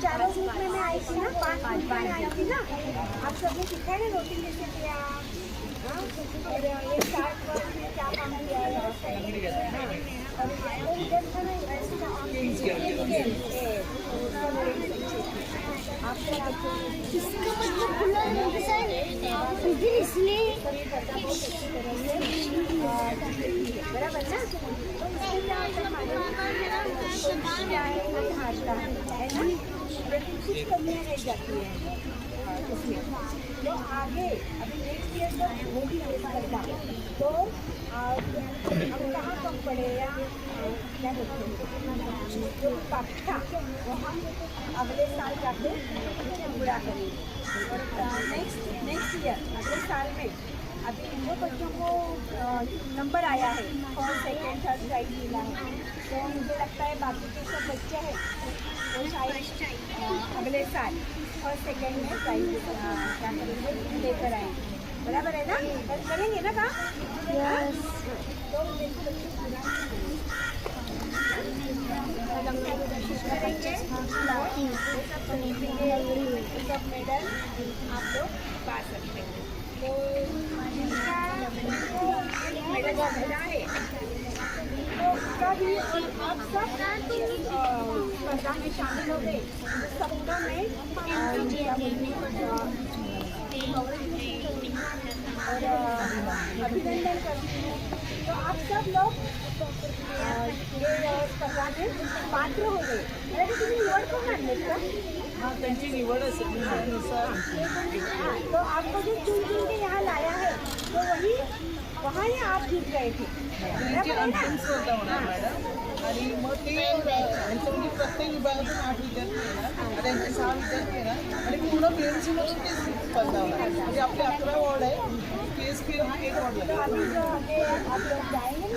चारों ग्रुप में मैं आई थी ना, 5 में आई थी ना। आप सबने सीखा है ना रोटी कैसे किया, और ये चार्ट वर्क में क्या काम किया है, इसका मतलब खुला इसलिए बराबर ना। कमियाँ रह जाती हैं उसमें, तो आगे अभी नेक्स्ट ईयर तक वो भी करता, तो अब कहाँ कम पड़ेगा, क्या बोलते हैं जो पक्का वो हम अगले साल जाके पूरा करेंगे। और नेक्स्ट ईयर अगले साल में अभी जो बच्चों को नंबर आया है, फर्स्ट सेकेंड थर्ड प्राइज मिला है, तो मुझे लगता है बाकी के सब बच्चे हैं वो शायद अगले साल फर्स्ट सेकेंड में प्राइज क्या करेंगे लेकर आएंगे। बराबर है ना, करेंगे ना काम। तो सब मेडल आप लोग पा सकते हैं। तो मेडल मिला है तो उसका भी, और आप सब स्पर्धा में शामिल हो गए, सबका मैं और अभिनंदन करती हूँ। तो आप सब लोग ये स्पर्धा में पात्र हो गए। तुम्ही निवड को मानले का? हाँ, त्यांची निवड असेल तो आपको जो चुन के यहाँ लाया है, तो वही वहाँ ही आप जीत गए थे। अंतिम स्पर्धा होणार मॅडम, आणि मग ते यांच्यामध्ये प्रत्येक विभागातून 8 विद्यार्थी येणार, त्यांचे 6 विद्यार्थी येणार आणि पूर्ण PMC मधून ते स्पर्धा होणार। म्हणजे आपले 11 वॉर्ड आहे, PSP एक वॉर्ड लागेल। आप लोग जाएंगे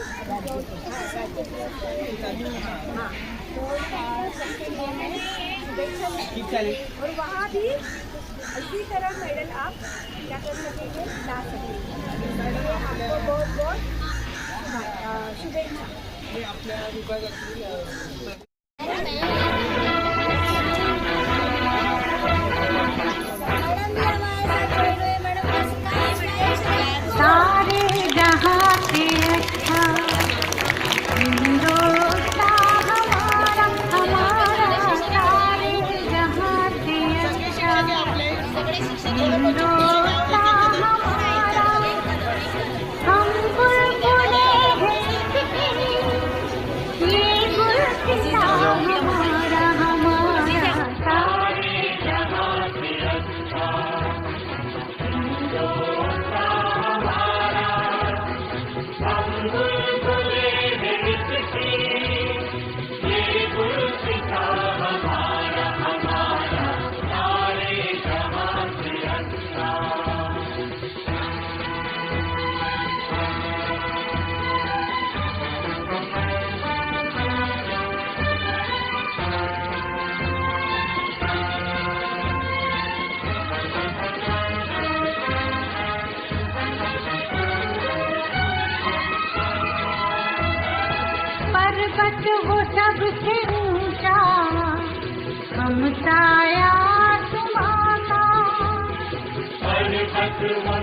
और वहाँ भी इसी तरह मेडल आप क्या कर सकेंगे, ला सकेंगे। आपको बहुत बहुत शुभेच्छा। आपल्या विभागातील सारे जहाँ से अच्छा हिंदुस्तान हमारा, हमारा सारे जहाँ से अच्छा हिंदुस्तान हमारा, हम बुलबुले हैं ये गुलसितां हमारा, हमारा सारे जहाँ से अच्छा पर्वत वो सबसे ऊंचा, हम साया तुम्हारा। पर्वत वो